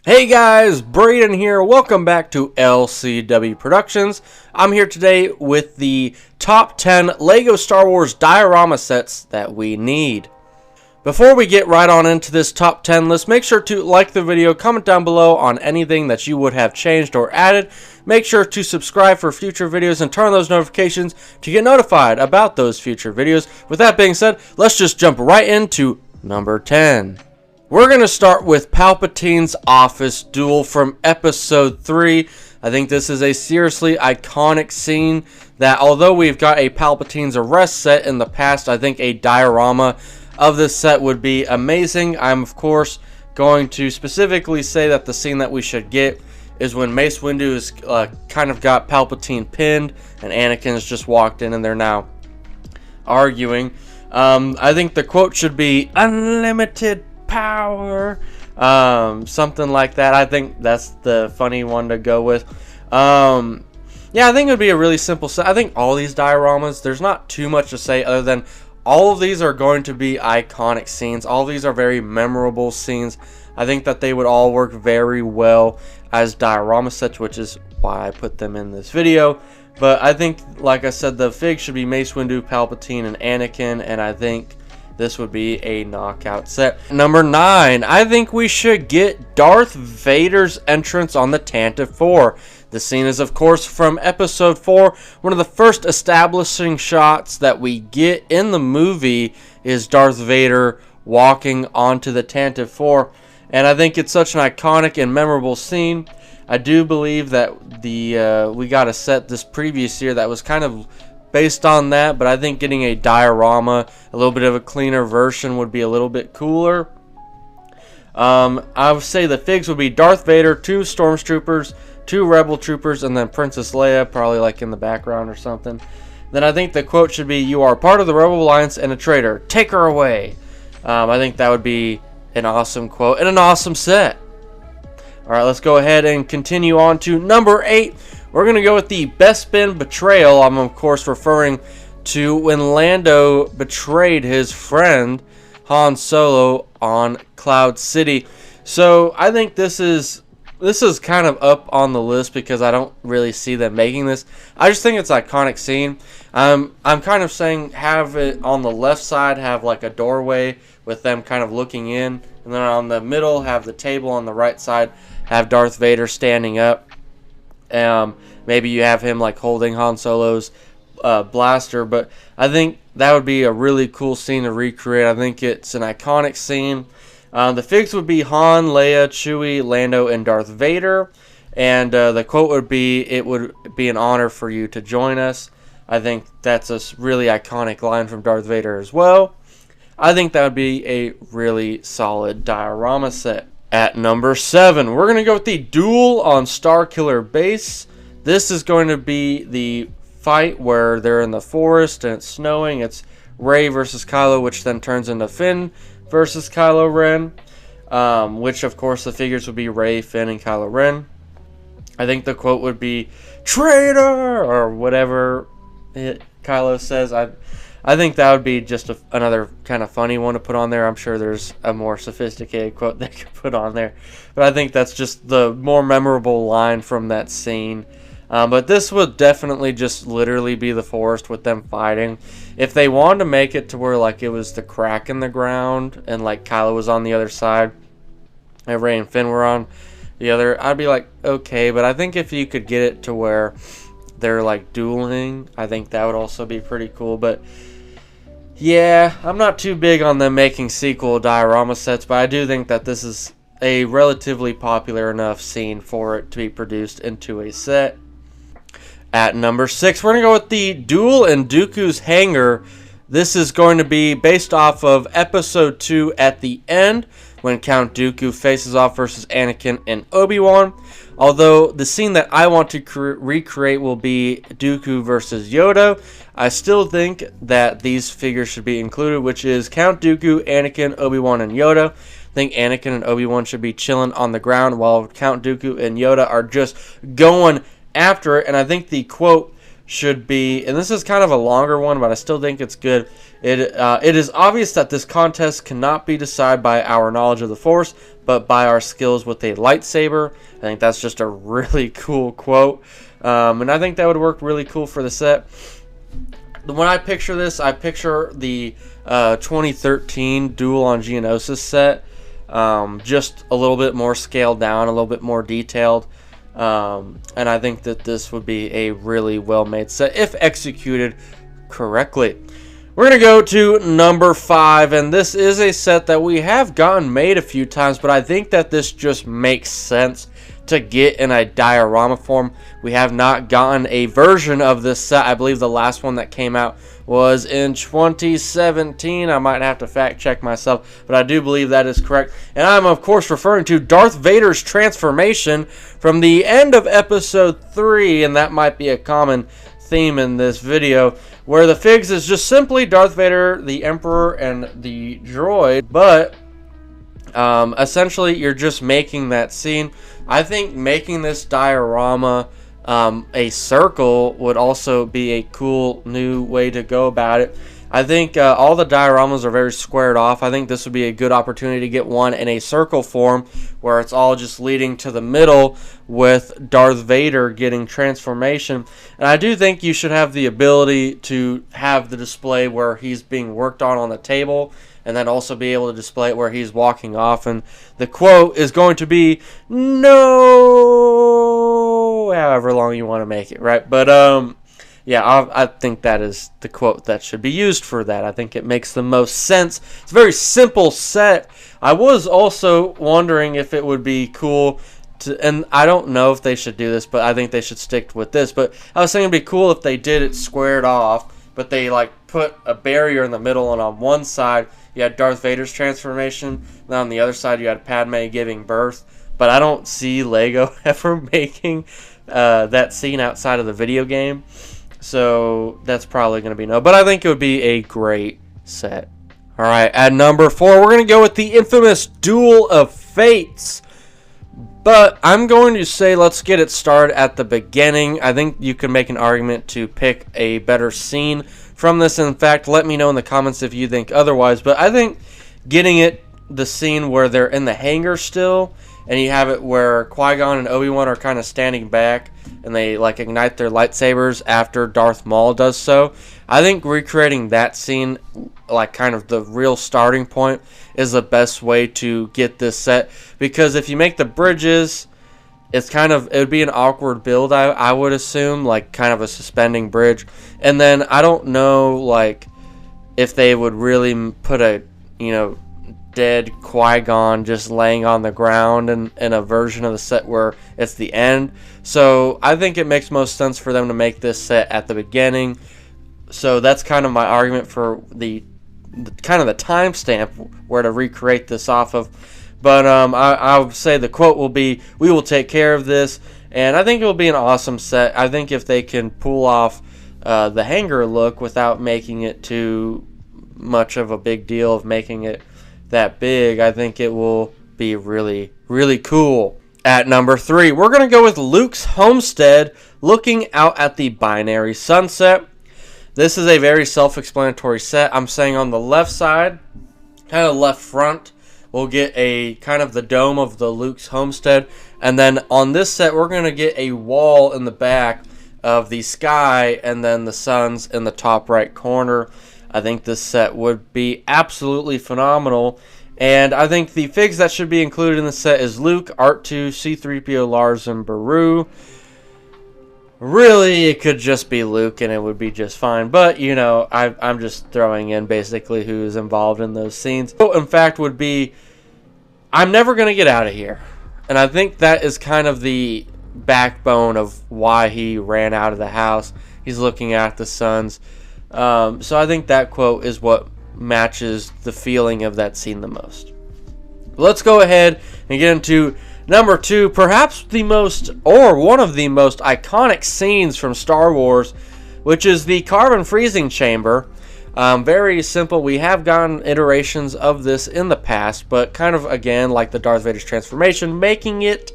Hey guys, Braden here. Welcome back to LCW Productions. I'm here today with the top 10 LEGO Star Wars diorama sets that we need. Before we get right on into this top 10 list, make sure to like the video, comment down below on anything that you would have changed or added. Make sure to subscribe for future videos and turn on those notifications to get notified about those future videos. With that being said, let's just jump right into number 10. We're going to start with Palpatine's office duel from episode 3. I think this is a seriously iconic scene that, although we've got a Palpatine's arrest set in the past, I think a diorama of this set would be amazing. I'm, of course, going to specifically say that the scene that we should get is when Mace Windu is kind of got Palpatine pinned and Anakin's just walked in and they're now arguing. I think the quote should be unlimited power, something like that. I think that's the funny one to go with. Yeah, I think it would be a really simple set. I think all these dioramas, there's not too much to say other than all of these are going to be iconic scenes. All of these are very memorable scenes. I think that they would all work very well as diorama sets, which is why I put them in this video. But I think, like I said, the fig should be Mace Windu, Palpatine, and Anakin, and I think this would be a knockout set. Number 9, I think we should get Darth Vader's entrance on the Tantive 4. The scene is, of course, from episode 4. One of the first establishing shots that we get in the movie is Darth Vader walking onto the Tantive 4. And I think it's such an iconic and memorable scene. I do believe that we got a set this previous year that was kind of based on that, but I think getting a diorama, a little bit of a cleaner version, would be a little bit cooler. I would say the figs would be Darth Vader, 2 stormtroopers, 2 rebel troopers, and then Princess Leia, probably like in the background or something. Then I think the quote should be, "You are part of the Rebel Alliance and a traitor. Take her away." I think that would be an awesome quote and an awesome set. Alright, let's go ahead and continue on to number 8. We're going to go with the Bespin betrayal. I'm, of course, referring to when Lando betrayed his friend Han Solo on Cloud City. So I think this is kind of up on the list because I don't really see them making this. I just think it's an iconic scene. I'm kind of saying have it on the left side, have like a doorway with them kind of looking in. And then on the middle, have the table. On the right side, have Darth Vader standing up. Maybe you have him like holding Han Solo's blaster, but I think that would be a really cool scene to recreate. I think it's an iconic scene. The figs would be Han, Leia, Chewie, Lando, and Darth Vader, and the quote would be, "It would be an honor for you to join us." I think that's a really iconic line from Darth Vader as well. I think that would be a really solid diorama set. At number 7, we're going to go with the duel on Starkiller Base. This is going to be the fight where they're in the forest and it's snowing. It's Rey versus Kylo, which then turns into Finn versus Kylo Ren. Which, of course, the figures would be Rey, Finn, and Kylo Ren. I think the quote would be, "Traitor!" or whatever Kylo says. I think that would be just another kind of funny one to put on there. I'm sure there's a more sophisticated quote they could put on there. But I think that's just the more memorable line from that scene. But this would definitely just literally be the forest with them fighting. If they wanted to make it to where like it was the crack in the ground and like Kylo was on the other side and Rey and Finn were on the other, I'd be like, okay. But I think if you could get it to where they're like dueling, I think that would also be pretty cool. But yeah, I'm not too big on them making sequel diorama sets, but I do think that this is a relatively popular enough scene for it to be produced into a set. At number 6, we're going to go with the duel in Dooku's hangar. This is going to be based off of episode 2 at the end, when Count Dooku faces off versus Anakin and Obi-Wan. Although the scene that I want to recreate will be Dooku versus Yoda, I still think that these figures should be included, which is Count Dooku, Anakin, Obi-Wan, and Yoda. I think Anakin and Obi-Wan should be chilling on the ground while Count Dooku and Yoda are just going after it. And I think the quote should be, and this is kind of a longer one, but I still think it's good. It is obvious that this contest cannot be decided by our knowledge of the Force, but by our skills with a lightsaber. I think that's just a really cool quote, and I think that would work really cool for the set. When I picture this, I picture the 2013 Duel on Geonosis set, just a little bit more scaled down, a little bit more detailed. And I think that this would be a really well-made set if executed correctly. We're going to go to number 5, and this is a set that we have gotten made a few times, but I think that this just makes sense to get in a diorama form. We have not gotten a version of this set. I believe the last one that came out was in 2017. I might have to fact check myself, but I do believe that is correct. And I'm of course referring to Darth Vader's transformation from the end of episode 3, and that might be a common theme in this video, where the figs is just simply Darth Vader, the Emperor, and the droid, but essentially you're just making that scene. I think making this diorama a circle would also be a cool new way to go about it. I think all the dioramas are very squared off. I think this would be a good opportunity to get one in a circle form where it's all just leading to the middle with Darth Vader getting transformation. And I do think you should have the ability to have the display where he's being worked on the table, and then also be able to display it where he's walking off. And the quote is going to be, "No," however long you want to make it, right? But yeah, I think that is the quote that should be used for that. I think it makes the most sense. It's a very simple set. I was also wondering if it would be cool to, and I don't know if they should do this, but I think they should stick with this. But I was thinking it'd be cool if they did it squared off, but they like put a barrier in the middle, and on one side you had Darth Vader's transformation, and on the other side you had Padme giving birth. But I don't see Lego ever making that scene outside of the video game. So that's probably going to be no. But I think it would be a great set. Alright, at number 4, we're going to go with the infamous Duel of Fates. But I'm going to say let's get it started at the beginning. I think you can make an argument to pick a better scene from this. In fact, let me know in the comments if you think otherwise. But I think getting it the scene where they're in the hangar still, and you have it where Qui-Gon and Obi-Wan are kind of standing back, and they like ignite their lightsabers after Darth Maul does so. I think recreating that scene, like kind of the real starting point, is the best way to get this set. Because if you make the bridges, it's kind of, it would be an awkward build, I would assume, like kind of a suspending bridge. And then I don't know, like, if they would really put a, you know, dead Qui-Gon just laying on the ground in a version of the set where it's the end. So I think it makes most sense for them to make this set at the beginning. So that's kind of my argument for the kind of the timestamp where to recreate this off of. But I would say the quote will be, "We will take care of this." And I think it will be an awesome set. I think if they can pull off the hangar look without making it too much of a big deal of making it that big, I think it will be really, really cool. At number 3, we're going to go with Luke's homestead looking out at the binary sunset. This is a very self-explanatory set. I'm saying on the left side, kind of left front, we'll get a kind of the dome of the Luke's homestead. And then on this set, we're going to get a wall in the back of the sky, and then the sun's in the top right corner. I think this set would be absolutely phenomenal. And I think the figs that should be included in the set is Luke, R2, C-3PO, Lars, and Beru. Really, it could just be Luke and it would be just fine. But, you know, I'm just throwing in basically who's involved in those scenes. So, in fact, would be, "I'm never going to get out of here." And I think that is kind of the backbone of why he ran out of the house. He's looking at the suns. So I think that quote is what matches the feeling of that scene the most. Let's go ahead and get into number 2, perhaps the most, or one of the most iconic scenes from Star Wars, which is the carbon freezing chamber. Very simple. We have gotten iterations of this in the past, but kind of, again, like the Darth Vader's transformation, making it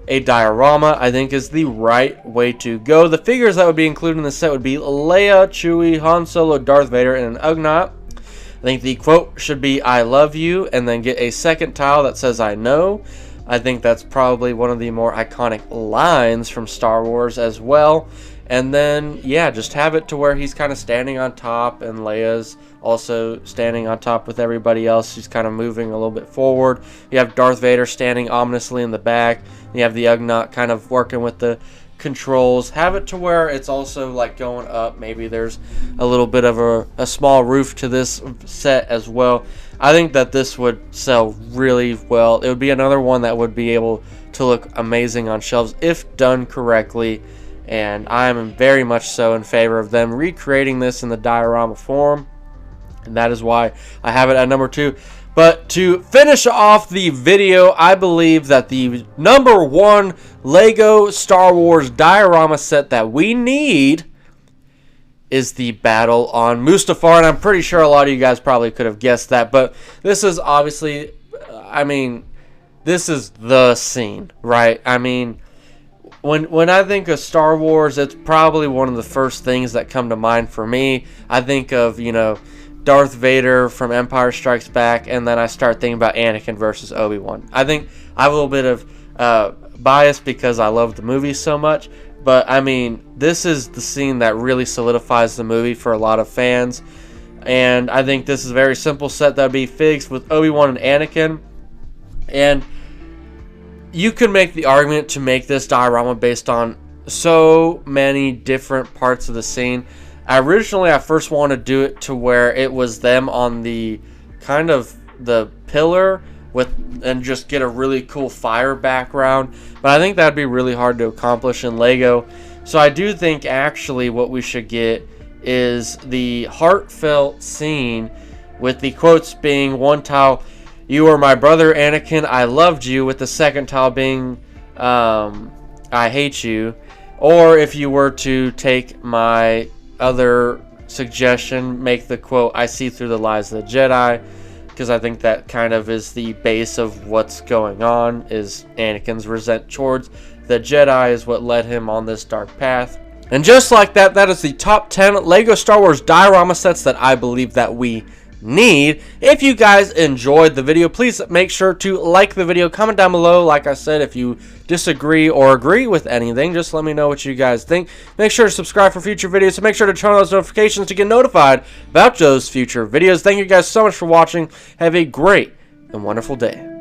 a diorama, I think, is the right way to go. The figures that would be included in the set would be Leia, Chewie, Han Solo, Darth Vader, and an Ugnaught. I think the quote should be "I love you," and then get a second tile that says "I know." I think that's probably one of the more iconic lines from Star Wars as well. And then, yeah, just have it to where he's kind of standing on top, and Leia's also standing on top with everybody else. She's kind of moving a little bit forward. You have Darth Vader standing ominously in the back. You have the Ugnaught kind of working with the controls. Have it to where it's also like going up. Maybe there's a little bit of a small roof to this set as well. I think that this would sell really well. It would be another one that would be able to look amazing on shelves if done correctly. And I am very much so in favor of them recreating this in the diorama form. And that is why I have it at number 2. But to finish off the video, I believe that the number 1 Lego Star Wars diorama set that we need is the Battle on Mustafar. And I'm pretty sure a lot of you guys probably could have guessed that. But this is obviously, I mean, this is the scene, right? I mean, when I think of Star Wars, it's probably one of the first things that come to mind for me. I think of, you know, Darth Vader from Empire Strikes Back, and then I start thinking about Anakin versus Obi-Wan. I think I have a little bit of bias because I love the movie so much, but I mean, this is the scene that really solidifies the movie for a lot of fans, and I think this is a very simple set that would be fixed with Obi-Wan and Anakin, and you can make the argument to make this diorama based on so many different parts of the scene. Originally, I first wanted to do it to where it was them on the kind of the pillar with, and just get a really cool fire background. But I think that'd be really hard to accomplish in Lego. So I do think actually what we should get is the heartfelt scene with the quotes being one tile, "You are my brother Anakin, I loved you," with the second tile being "I hate you." Or if you were to take my other suggestion, make the quote, "I see through the lies of the Jedi," because I think that kind of is the base of what's going on, is Anakin's resent towards the Jedi is what led him on this dark path. And just like that, that is the top 10 Lego Star Wars diorama sets that I believe that we need. If you guys enjoyed the video, please make sure to like the video, comment down below. Like I said, if you disagree or agree with anything, just let me know what you guys think. Make sure to subscribe for future videos, and make sure to turn on those notifications to get notified about those future videos. Thank you guys so much for watching. Have a great and wonderful day.